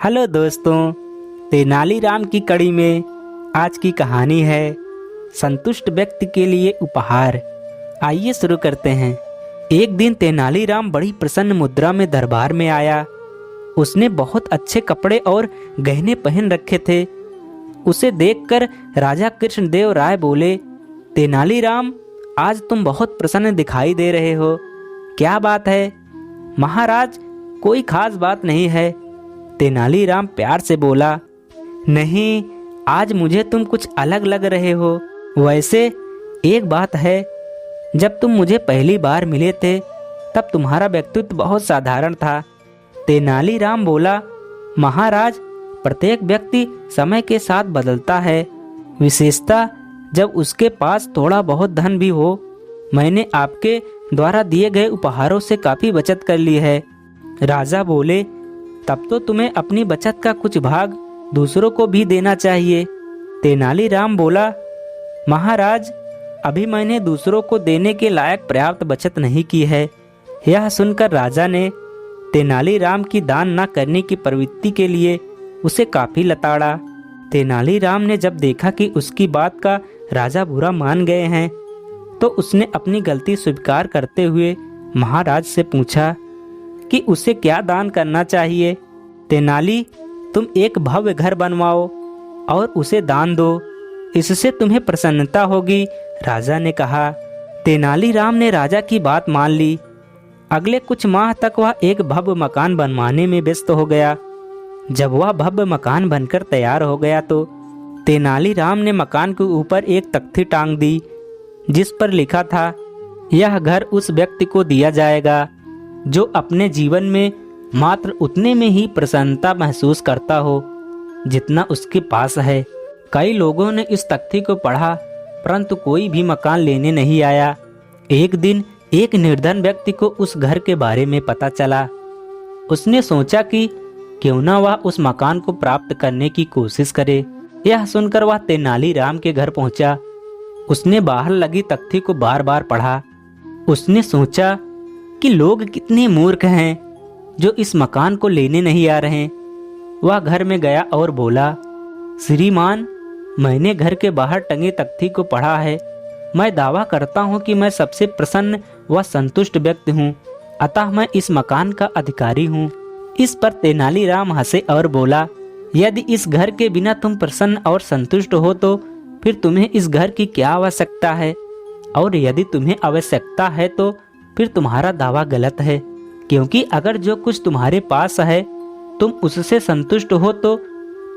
Hello दोस्तों, तेनालीराम की कड़ी में आज की कहानी है संतुष्ट व्यक्ति के लिए उपहार। आइए शुरू करते हैं। एक दिन तेनालीराम बड़ी प्रसन्न मुद्रा में दरबार में आया। उसने बहुत अच्छे कपड़े और गहने पहन रखे थे। उसे देखकर राजा कृष्णदेव राय बोले, तेनालीराम, आज तुम बहुत प्रसन्न दिखाई दे रहे हो। क्या बात है? महाराज, कोई खास बात नहीं है। तेनालीराम प्यार से बोला। नहीं, आज मुझे तुम कुछ अलग लग रहे हो। वैसे एक बात है, जब तुम मुझे पहली बार मिले थे तब तुम्हारा व्यक्तित्व बहुत साधारण था। तेनालीराम बोला, महाराज, प्रत्येक व्यक्ति समय के साथ बदलता है, विशेषतः जब उसके पास थोड़ा बहुत धन भी हो। मैंने आपके द्वारा दिए गए उपहारों से काफी बचत कर ली है। राजा बोले, तब तो तुम्हें अपनी बचत का कुछ भाग दूसरों को भी देना चाहिए। तेनालीराम बोला, महाराज, अभी मैंने दूसरों को देने के लायक पर्याप्त बचत नहीं की है। यह सुनकर राजा ने तेनालीराम की दान न करने की प्रवृत्ति के लिए उसे काफी लताड़ा। तेनालीराम ने जब देखा कि उसकी बात का राजा बुरा मान गए हैं, तो उसने अपनी गलती स्वीकार करते हुए महाराज से पूछा कि उसे क्या दान करना चाहिए। तेनाली, तुम एक भव्य घर बनवाओ और उसे दान दो, इससे तुम्हें प्रसन्नता होगी, राजा ने कहा। तेनालीराम ने राजा की बात मान ली। अगले कुछ माह तक वह एक भव्य मकान बनवाने में व्यस्त हो गया। जब वह भव्य मकान बनकर तैयार हो गया तो तेनालीराम ने मकान के ऊपर एक तख्ती टांग दी, जिस पर लिखा था, यह घर उस व्यक्ति को दिया जाएगा जो अपने जीवन में मात्र उतने में ही प्रसन्नता महसूस करता हो जितना उसके पास है। कई लोगों ने इस तख्ती को पढ़ा, परंतु कोई भी मकान लेने नहीं आया। एक दिन एक निर्धन व्यक्ति को उस घर के बारे में पता चला। उसने सोचा कि क्यों न वह उस मकान को प्राप्त करने की कोशिश करे। यह सुनकर वह तेनालीराम के घर पहुंचा। उसने बाहर लगी तख्ती को बार बार पढ़ा। उसने सोचा कि लोग कितने मूर्ख हैं जो इस मकान को लेने नहीं आ रहे। वह घर में गया और बोला, श्रीमान, मैंने घर के बाहर टंगे तख्ती को पढ़ा है। मैं दावा करता हूँ कि मैं सबसे प्रसन्न व संतुष्ट व्यक्ति हूँ, अतः मैं इस मकान का अधिकारी हूँ। इस पर तेनालीराम हंसे और बोला, यदि इस घर के बिना तुम प्रसन्न और संतुष्ट हो तो फिर तुम्हें इस घर की क्या आवश्यकता है? और यदि तुम्हें आवश्यकता है तो फिर तुम्हारा दावा गलत है, क्योंकि अगर जो कुछ तुम्हारे पास है तुम उससे संतुष्ट हो तो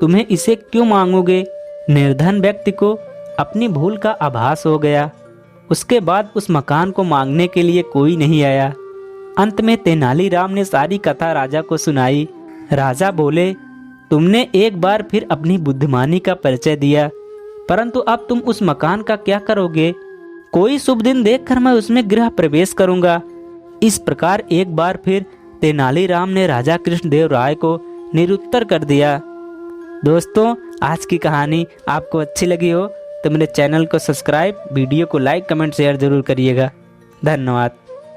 तुम्हें इसे क्यों मांगोगे? निर्धन व्यक्ति को अपनी भूल का आभास हो गया। उसके बाद उस मकान को मांगने के लिए कोई नहीं आया। अंत में तेनालीराम ने सारी कथा राजा को सुनाई। राजा बोले, तुमने एक बार फिर अपनी बुद्धिमानी का परिचय दिया, परंतु अब तुम उस मकान का क्या करोगे? कोई शुभ दिन देखकर मैं उसमें गृह प्रवेश करूंगा। इस प्रकार एक बार फिर तेनालीराम ने राजा कृष्णदेव राय को निरुत्तर कर दिया। दोस्तों, आज की कहानी आपको अच्छी लगी हो तो मेरे चैनल को सब्सक्राइब, वीडियो को लाइक, कमेंट, शेयर जरूर करिएगा। धन्यवाद।